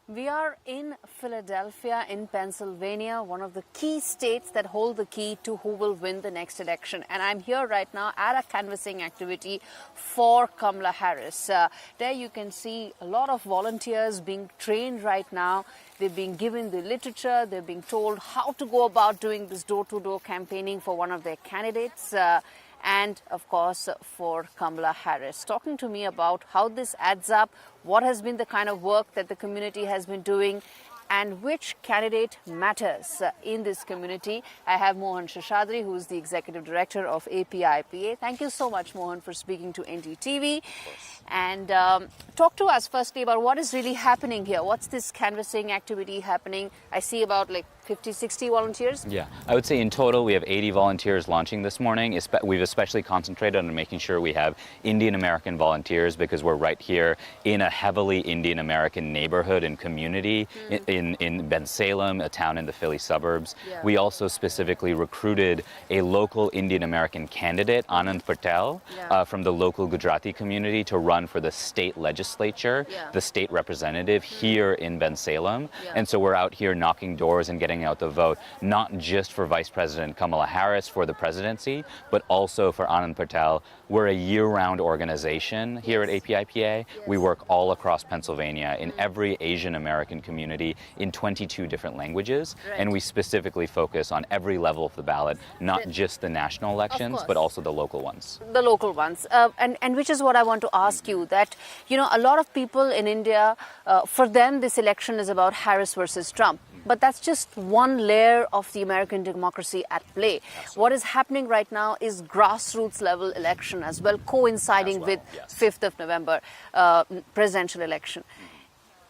We are in Philadelphia, in Pennsylvania, one of the key states that hold the key to who will win the next election. And I'm here right now at a canvassing activity for Kamala Harris. There you can see a lot of volunteers being trained right now. They're being given the literature. They're being told how to go about doing this door-to-door campaigning for one of their candidates. And of course for Kamala Harris. Talking to me about how this adds up, what has been the kind of work that the community has been doing, and which candidate matters in this community. I have Mohan Seshadri, who is the Executive Director of APIPA. Thank you so much, Mohan, for speaking to NDTV. And talk to us firstly about what is really happening here. What's this canvassing activity happening? I see about like 50, 60 volunteers? Yeah, I would say in total we have 80 volunteers launching this morning. We've especially concentrated on making sure we have Indian American volunteers because we're right here in a heavily Indian American neighborhood and community in Bensalem, a town in the Philly suburbs. Yeah. We also specifically recruited a local Indian American candidate, Anand Patel, from the local Gujarati community to run for the state legislature, the state representative here in Bensalem. And so we're out here knocking doors and getting out the vote, not just for Vice President Kamala Harris for the presidency, but also for Anand Patel. We're a year-round organization here at APIPA. We work all across Pennsylvania in every Asian American community in 22 different languages. And we specifically focus on every level of the ballot, not just the national elections, but also the local ones. The local ones. And which is what I want to ask you, that, you know, a lot of people in India, for them, this election is about Harris versus Trump. But that's just one layer of the American democracy at play. Absolutely. What is happening right now is grassroots level election as well, coinciding with 5th of November presidential election.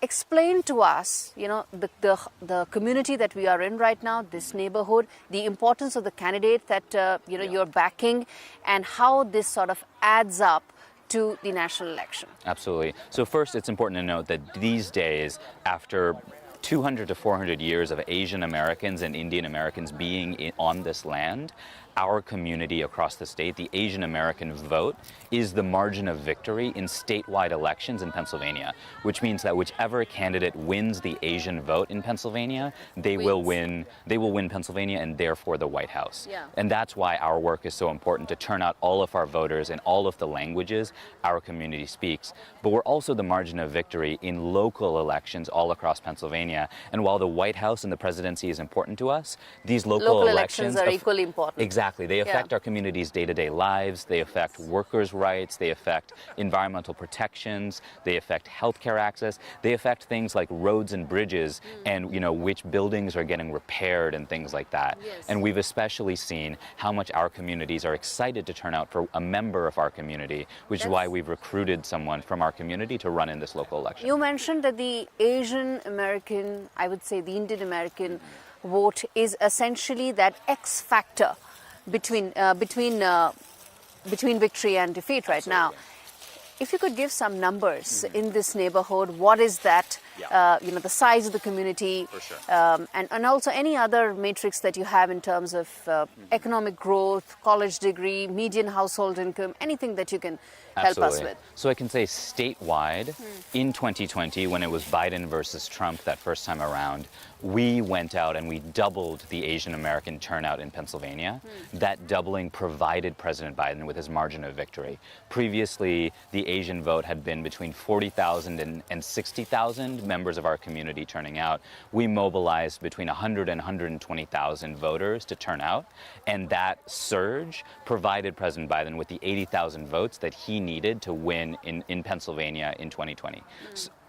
Explain to us, you know, the community that we are in right now, this neighborhood, the importance of the candidate that, you're backing, and how this sort of adds up to the national election. Absolutely. So first, it's important to note that these days, after 200 to 400 years of Asian Americans and Indian Americans being on this land, our community across the state, the Asian American vote, is the margin of victory in statewide elections in Pennsylvania, which means that whichever candidate wins the Asian vote in Pennsylvania, they will win Pennsylvania and therefore the White House. And that's why our work is so important, to turn out all of our voters in all of the languages our community speaks. But we're also the margin of victory in local elections all across Pennsylvania. And while the White House and the presidency is important to us, these local elections are equally important. Exactly. They affect our community's day-to-day lives. They affect workers' rights. They affect environmental protections. They affect healthcare access. They affect things like roads and bridges and, you know, which buildings are getting repaired and things like that. And we've especially seen how much our communities are excited to turn out for a member of our community, which is why we've recruited someone from our community to run in this local election. You mentioned that the Asian American, I would say the Indian American vote is essentially that X factor between victory and defeat right now. If you could give some numbers in this neighborhood, what is that, the size of the community, and also any other matrix that you have in terms of economic growth, college degree, median household income, anything that you can help us with. So I can say statewide, in 2020, when it was Biden versus Trump that first time around, we went out and we doubled the Asian American turnout in Pennsylvania. That doubling provided President Biden with his margin of victory. Previously, the Asian vote had been between 40,000 and 60,000 members of our community turning out. We mobilized between 100 and 120,000 voters to turn out, and that surge provided President Biden with the 80,000 votes that he needed to win in Pennsylvania in 2020.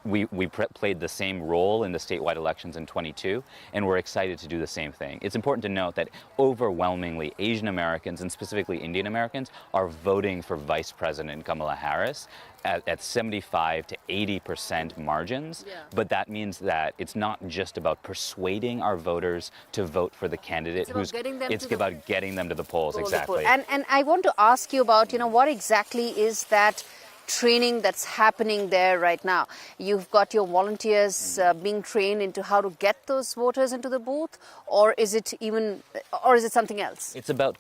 We played the same role in the statewide elections in 22, and we're excited to do the same thing. It's important to note that overwhelmingly Asian Americans, and specifically Indian Americans, are voting for Vice President Kamala Harris at 75 to 80% margins. But that means that it's not just about persuading our voters to vote for the candidate it's about getting them to the polls. Exactly. And I want to ask you about, what exactly is that training that's happening there right now? You've got your volunteers being trained into how to get those voters into the booth, or is it something else? It's about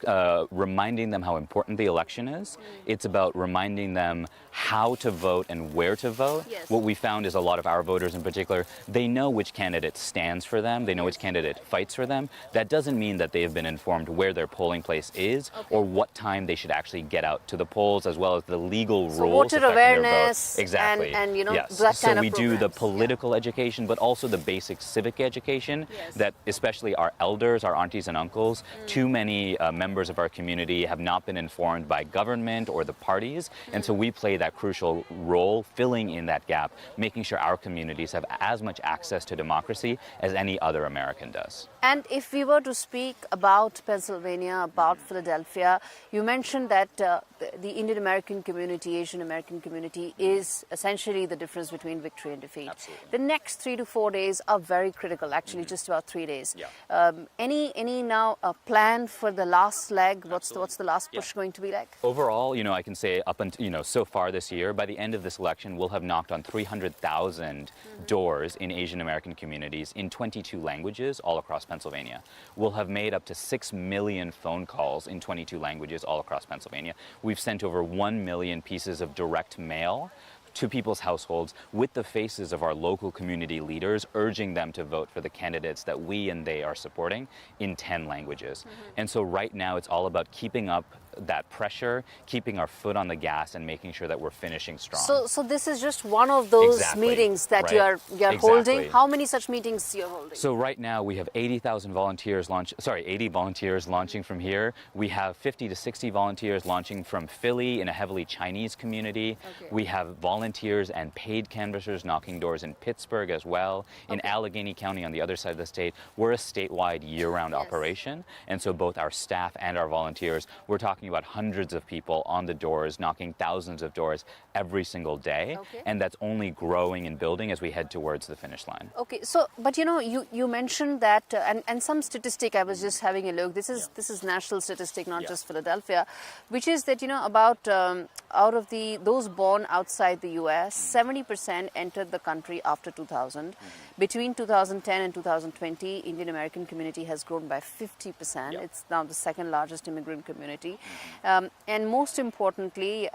reminding them how important the election is. It's about reminding them how to vote and where to vote. Yes. What we found is a lot of our voters in particular, they know which candidate stands for them. They know which candidate fights for them. That doesn't mean that they have been informed where their polling place is or what time they should actually get out to the polls, as well as the legal rules voter affecting their awareness vote. Exactly. and yes. that so kind we of do the programs. political education, but also the basic civic education that especially our elders, our aunties and uncles, too many members of our community have not been informed by government or the parties. And so we play that crucial role filling in that gap, making sure our communities have as much access to democracy as any other American does. And if we were to speak about Pennsylvania, about Philadelphia, you mentioned that the Indian American community, Asian American community is essentially the difference between victory and defeat. Absolutely. The next 3 to 4 days are very critical, actually just about 3 days. Yeah. Any now plan for the last leg? What's the last push going to be like? Overall, I can say up until, so far this year, by the end of this election, we'll have knocked on 300,000 doors in Asian American communities in 22 languages all across Pennsylvania. We'll have made up to 6 million phone calls in 22 languages all across Pennsylvania. We've sent over 1 million pieces of direct mail to people's households with the faces of our local community leaders, urging them to vote for the candidates that we and they are supporting in 10 languages. And so right now it's all about keeping up that pressure, keeping our foot on the gas and making sure that we're finishing strong. So this is just one of those meetings that right? you're holding. How many such meetings you're holding? So right now we have 80 volunteers launching from here. We have 50 to 60 volunteers launching from Philly in a heavily Chinese community. We have volunteers and paid canvassers knocking doors in Pittsburgh as well. In Allegheny County on the other side of the state, we're a statewide year-round operation. And so both our staff and our volunteers, we're talking about hundreds of people on the doors, knocking thousands of doors every single day. And that's only growing and building as we head towards the finish line. Okay, so, but you mentioned that, and some statistic, I was just having a look, this is national statistic, not just Philadelphia, which is that, about out of those born outside the US, 70% entered the country after 2000. Between 2010 and 2020, Indian American community has grown by 50%. It's now the second largest immigrant community. And most importantly,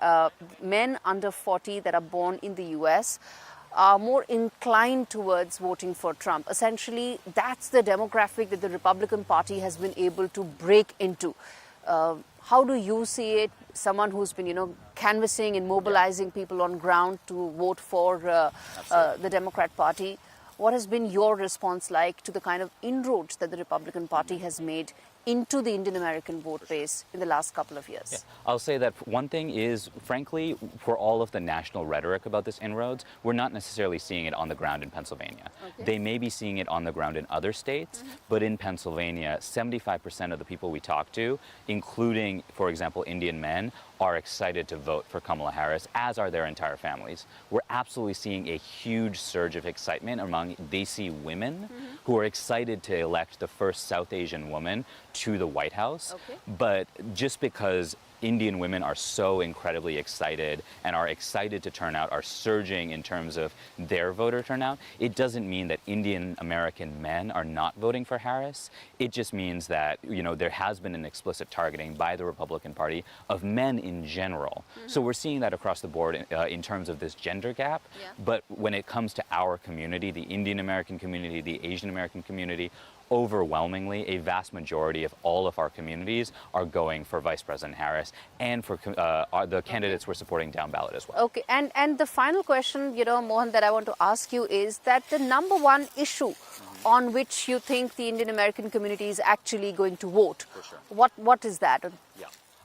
men under 40 that are born in the US are more inclined towards voting for Trump. Essentially, that's the demographic that the Republican Party has been able to break into. How do you see it? Someone who's been, canvassing and mobilizing people on ground to vote for the Democrat Party. What has been your response like to the kind of inroads that the Republican Party has made into the Indian American vote base in the last couple of years? I'll say that one thing is, frankly, for all of the national rhetoric about this inroads, we're not necessarily seeing it on the ground in Pennsylvania. They may be seeing it on the ground in other states, but in Pennsylvania, 75% of the people we talk to, including, for example, Indian men, are excited to vote for Kamala Harris, as are their entire families. We're absolutely seeing a huge surge of excitement among Desi women who are excited to elect the first South Asian woman to the White House. But just because Indian women are so incredibly excited and are excited to turn out, are surging in terms of their voter turnout, it doesn't mean that Indian American men are not voting for Harris. It just means that, there has been an explicit targeting by the Republican Party of men in general. So we're seeing that across the board in terms of this gender gap. But when it comes to our community, the Indian American community, the Asian American community, overwhelmingly, a vast majority of all of our communities are going for Vice President Harris and for the candidates we're supporting down ballot as well. Okay, and the final question, Mohan, that I want to ask you is that the number one issue on which you think the Indian American community is actually going to vote, what is that?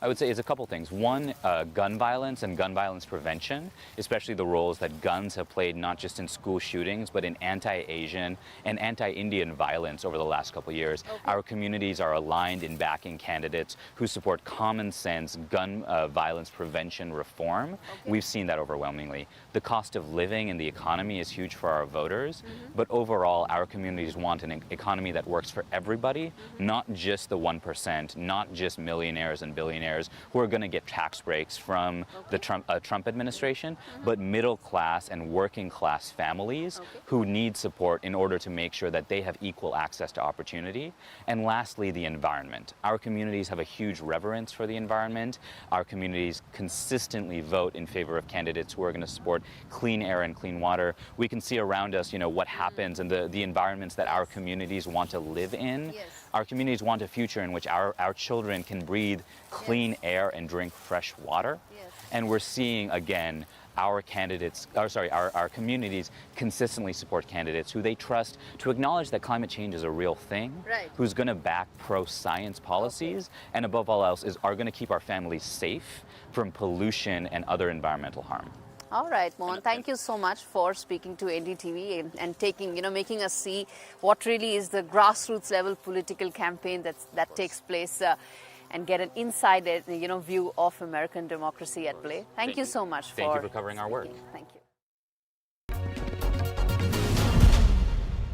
I would say is a couple things. One, gun violence and gun violence prevention, especially the roles that guns have played not just in school shootings, but in anti-Asian and anti-Indian violence over the last couple of years. Our communities are aligned in backing candidates who support common sense gun violence prevention reform. We've seen that overwhelmingly. The cost of living and the economy is huge for our voters, but overall our communities want an economy that works for everybody, not just the 1%, not just millionaires and billionaires, billionaires who are going to get tax breaks from the Trump administration, but middle class and working class families who need support in order to make sure that they have equal access to opportunity. And lastly, the environment. Our communities have a huge reverence for the environment. Our communities consistently vote in favor of candidates who are going to support clean air and clean water. We can see around us, what happens and the environments that our communities want to live in. Yes. Our communities want a future in which our children can breathe clean air and drink fresh water. Yes. And we're seeing, again, our communities consistently support candidates who they trust to acknowledge that climate change is a real thing, Right. who's going to back pro-science policies, and above all else are going to keep our families safe from pollution and other environmental harm. All right, Mohan, thank you so much for speaking to NDTV and taking, making us see what really is the grassroots level political campaign that takes place and get an inside, view of American democracy at play. Thank you so much Thank you for covering our work. Thank you.